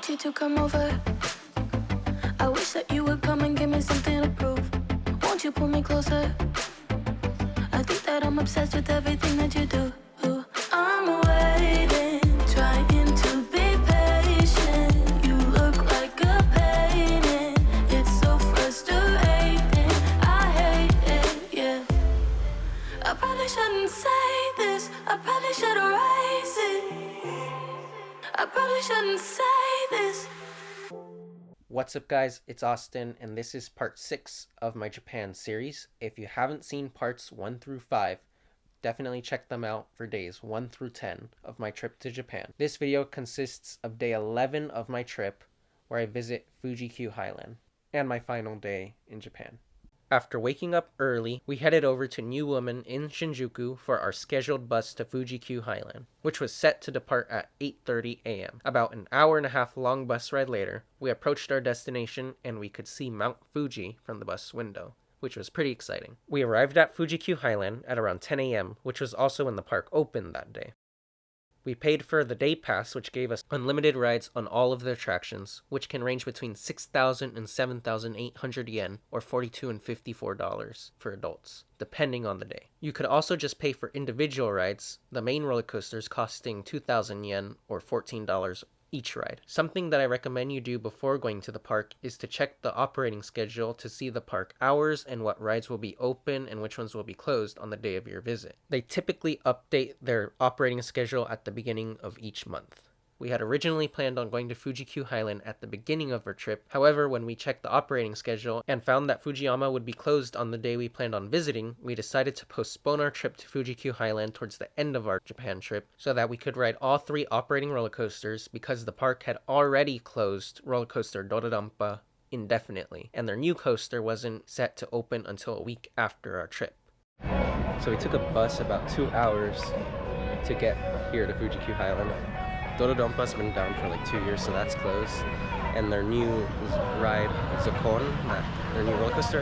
want you to come over. I wish that you would come and give me something to prove. Won't you pull me closer? I think that I'm obsessed with everything that you do. I'm waiting, trying to be patient. You look like a painting. It's so frustrating. I hate it, yeah. I probably shouldn't say this. I probably should erase it. I probably shouldn't say this. What's up, guys? It's Austin, and this is part 6 of my Japan series. If you haven't seen parts 1 through 5, definitely check them out for days 1 through 10 of my trip to Japan. This video consists of day 11 of my trip, where I visit Fuji Q Highland, and my final day in Japan. After waking up early, we headed over to New Woman in Shinjuku for our scheduled bus to Fuji Q Highland, which was set to depart at 8:30 a.m. About an hour and a half long bus ride later, we approached our destination and we could see Mount Fuji from the bus window, which was pretty exciting. We arrived at Fuji Q Highland at around 10 a.m., which was also when the park opened that day. We paid for the day pass, which gave us unlimited rides on all of the attractions, which can range between 6,000 and 7,800 yen, or $42 and $54 for adults, depending on the day. You could also just pay for individual rides, the main roller coasters costing 2,000 yen, or $14 each ride. Something that I recommend you do before going to the park is to check the operating schedule to see the park hours and what rides will be open and which ones will be closed on the day of your visit. They typically update their operating schedule at the beginning of each month. We had originally planned on going to Fuji Q Highland at the beginning of our trip. However, when we checked the operating schedule and found that Fujiyama would be closed on the day we planned on visiting, we decided to postpone our trip to Fuji Q Highland towards the end of our Japan trip so that we could ride all 3 operating roller coasters, because the park had already closed roller coaster Dorodampa indefinitely, and their new coaster wasn't set to open until a week after our trip. So we took a bus about 2 hours to get here to Fuji Q Highland. Dorodompa's been down for like 2 years, so that's closed. And their new ride, Zokon, their new roller coaster,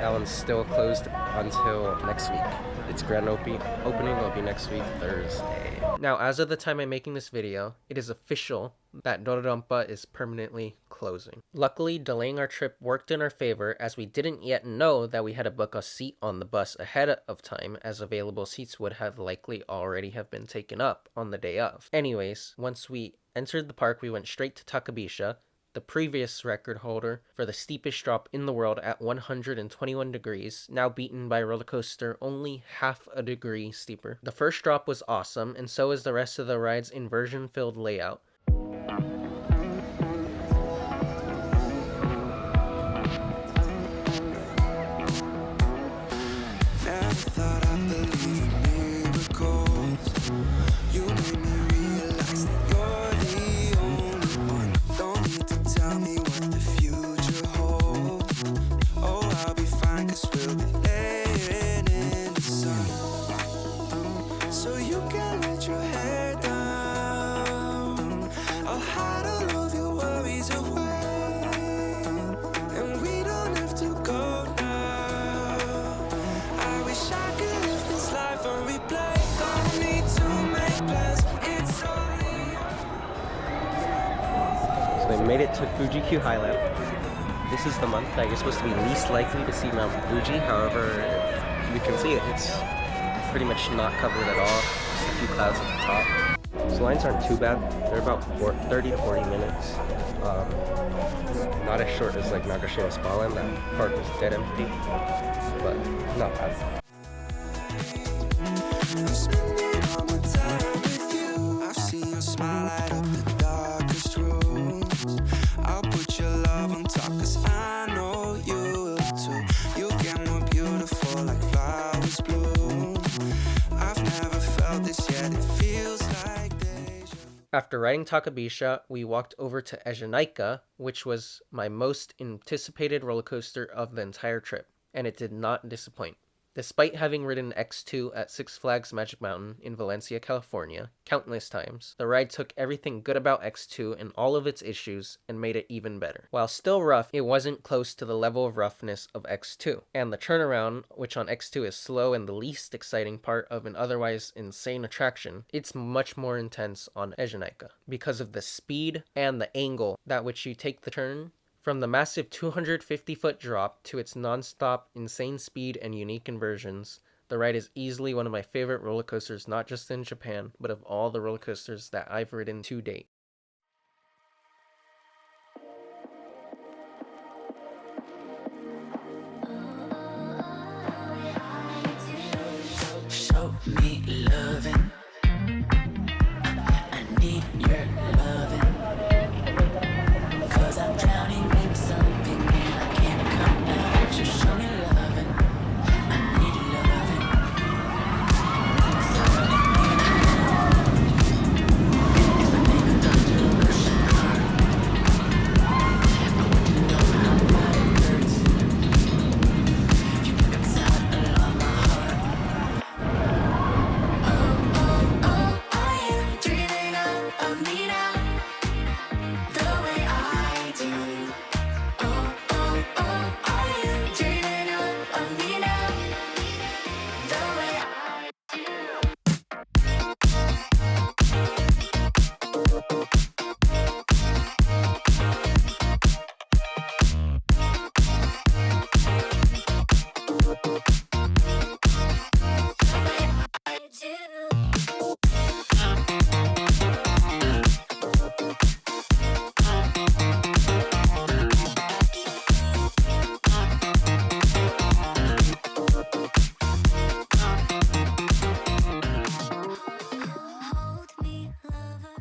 that one's still closed until next week. Its grand opening will be next week, Thursday. Now, as of the time I'm making this video, it is official that Dorodompa is permanently closing. Luckily, delaying our trip worked in our favor, as we didn't yet know that we had to book a seat on the bus ahead of time, as available seats would have likely already have been taken up on the day of. Anyways, once we entered the park, we went straight to Takabisha, the previous record holder for the steepest drop in the world at 121 degrees, now beaten by a roller coaster only half a degree steeper. The first drop was awesome, and so is the rest of the ride's inversion-filled layout. So we made it to Fuji Q Highland. This is the month that you're supposed to be least likely to see Mount Fuji. However, you can see it. It's pretty much not covered at all. Just a few clouds at the top. So lines aren't too bad. They're about 30 to 40 minutes. Not as short as like Nagashima Spaland. That park was dead empty, but not bad. After riding Takabisha, we walked over to Ejinaika, which was my most anticipated roller coaster of the entire trip, and it did not disappoint. Despite having ridden X2 at Six Flags Magic Mountain in Valencia, California, countless times, the ride took everything good about X2 and all of its issues and made it even better. While still rough, it wasn't close to the level of roughness of X2, and the turnaround, which on X2 is slow and the least exciting part of an otherwise insane attraction, it's much more intense on Ejinaika because of the speed and the angle at which you take the turn. From the massive 250-foot drop to its non-stop, insane speed and unique inversions, the ride is easily one of my favorite roller coasters, not just in Japan, but of all the roller coasters that I've ridden to date. Show me loving. I need your loving. 'Cause I'm drowning in something and I can't come out. Just show me loving. I need loving. If I make a doctor crushing heart, I want you to know how bad it hurts. If you look inside along my heart. Are you dreaming of me now? The way I do. Are you dreaming of me now? The way I do. Hold me, lover.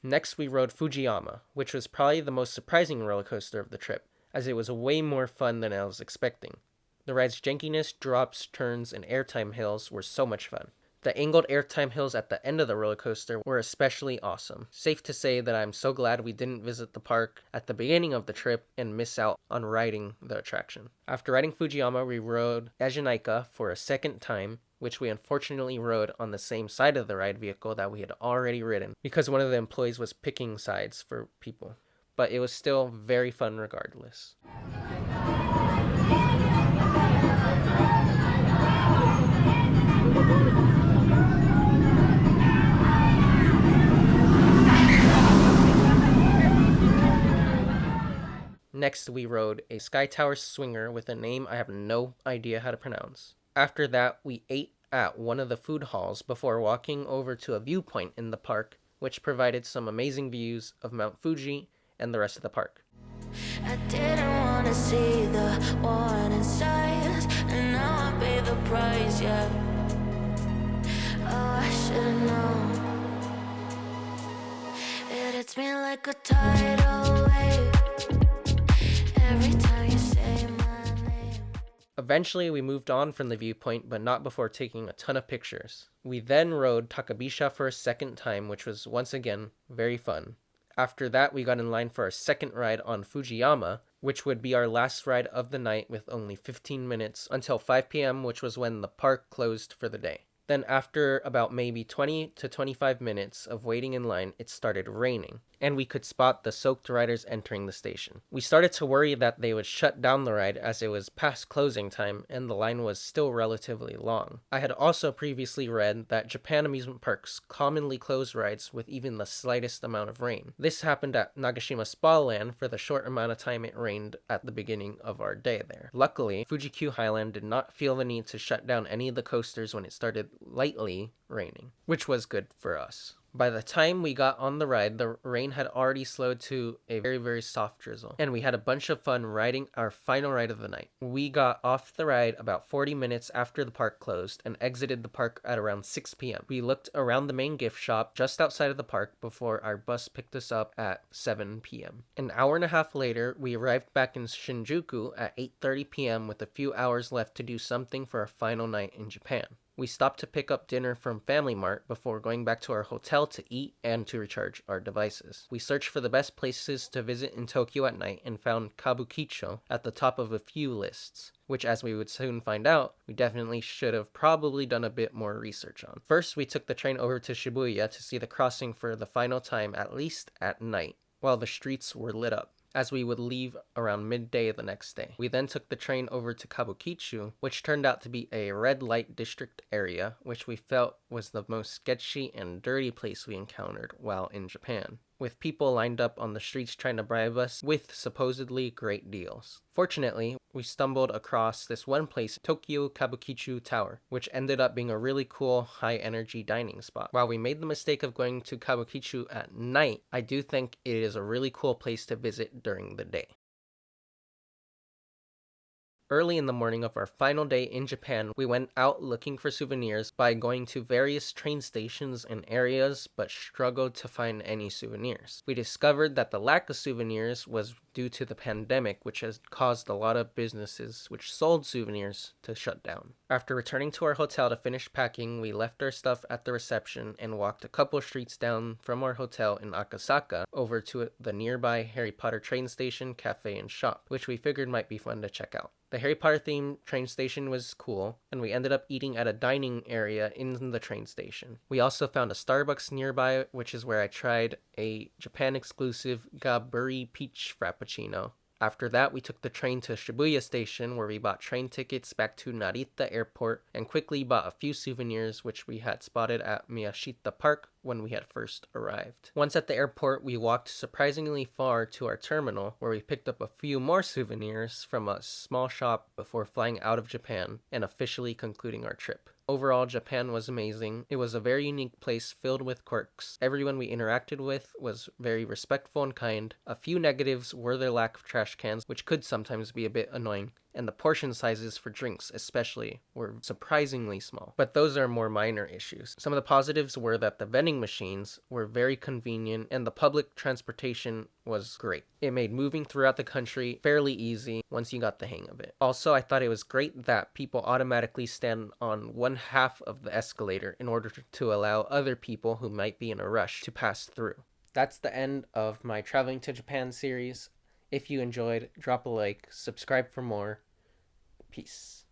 Next, we rode Fujiyama, which was probably the most surprising roller coaster of the trip, as it was way more fun than I was expecting. The ride's jankiness, drops, turns, and airtime hills were so much fun. The angled airtime hills at the end of the roller coaster were especially awesome. Safe to say that I'm so glad we didn't visit the park at the beginning of the trip and miss out on riding the attraction. After riding Fujiyama, we rode Ejinaika for a second time, which we unfortunately rode on the same side of the ride vehicle that we had already ridden because one of the employees was picking sides for people. But it was still very fun regardless. Next, we rode a Sky Tower swinger with a name I have no idea how to pronounce. After that, we ate at one of the food halls before walking over to a viewpoint in the park, which provided some amazing views of Mount Fuji and the rest of the park. I didn't wanna see the warning signs, and now I pay the price, yeah. Oh, I should've known. It hits me like a tidal wave every time you say my name. Eventually, we moved on from the viewpoint, but not before taking a ton of pictures. We then rode Takabisha for a second time, which was once again very fun. After that, we got in line for our second ride on Fujiyama, which would be our last ride of the night with only 15 minutes until 5 p.m., which was when the park closed for the day. Then after about maybe 20 to 25 minutes of waiting in line, it started raining, and we could spot the soaked riders entering the station. We started to worry that they would shut down the ride as it was past closing time and the line was still relatively long. I had also previously read that Japan amusement parks commonly close rides with even the slightest amount of rain. This happened at Nagashima Spa Land for the short amount of time it rained at the beginning of our day there. Luckily, Fuji Q Highland did not feel the need to shut down any of the coasters when it started lightly raining, which was good for us. By the time we got on the ride, the rain had already slowed to a very, very soft drizzle, and we had a bunch of fun riding our final ride of the night. We got off the ride about 40 minutes after the park closed and exited the park at around 6 p.m. We looked around the main gift shop just outside of the park before our bus picked us up at 7 p.m. An hour and a half later, we arrived back in Shinjuku at 8:30 p.m. with a few hours left to do something for our final night in Japan. We stopped to pick up dinner from Family Mart before going back to our hotel to eat and to recharge our devices. We searched for the best places to visit in Tokyo at night and found Kabukicho at the top of a few lists, which, as we would soon find out, we definitely should have probably done a bit more research on. First, we took the train over to Shibuya to see the crossing for the final time, at least at night, while the streets were lit up, as we would leave around midday the next day. We then took the train over to Kabukicho, which turned out to be a red light district area, which we felt was the most sketchy and dirty place we encountered while in Japan, with people lined up on the streets trying to bribe us with supposedly great deals. Fortunately, we stumbled across this one place, Tokyo Kabukicho Tower, which ended up being a really cool high-energy dining spot. While we made the mistake of going to Kabukicho at night, I do think it is a really cool place to visit during the day. Early in the morning of our final day in Japan, we went out looking for souvenirs by going to various train stations and areas, but struggled to find any souvenirs. We discovered that the lack of souvenirs was due to the pandemic, which has caused a lot of businesses which sold souvenirs to shut down. After returning to our hotel to finish packing, we left our stuff at the reception and walked a couple streets down from our hotel in Akasaka over to the nearby Harry Potter train station, cafe, and shop, which we figured might be fun to check out. The Harry Potter themed train station was cool, and we ended up eating at a dining area in the train station. We also found a Starbucks nearby, which is where I tried a Japan exclusive Gaburi Peach Frappuccino. After that, we took the train to Shibuya Station, where we bought train tickets back to Narita Airport and quickly bought a few souvenirs which we had spotted at Miyashita Park when we had first arrived. Once at the airport, we walked surprisingly far to our terminal, where we picked up a few more souvenirs from a small shop before flying out of Japan and officially concluding our trip. Overall, Japan was amazing. It was a very unique place filled with quirks. Everyone we interacted with was very respectful and kind. A few negatives were their lack of trash cans, which could sometimes be a bit annoying, and the portion sizes for drinks especially were surprisingly small. But those are more minor issues. Some of the positives were that the vending machines were very convenient and the public transportation was great. It made moving throughout the country fairly easy once you got the hang of it. Also, I thought it was great that people automatically stand on one half of the escalator in order to allow other people who might be in a rush to pass through. That's the end of my Traveling to Japan series. If you enjoyed, drop a like, subscribe for more. Peace.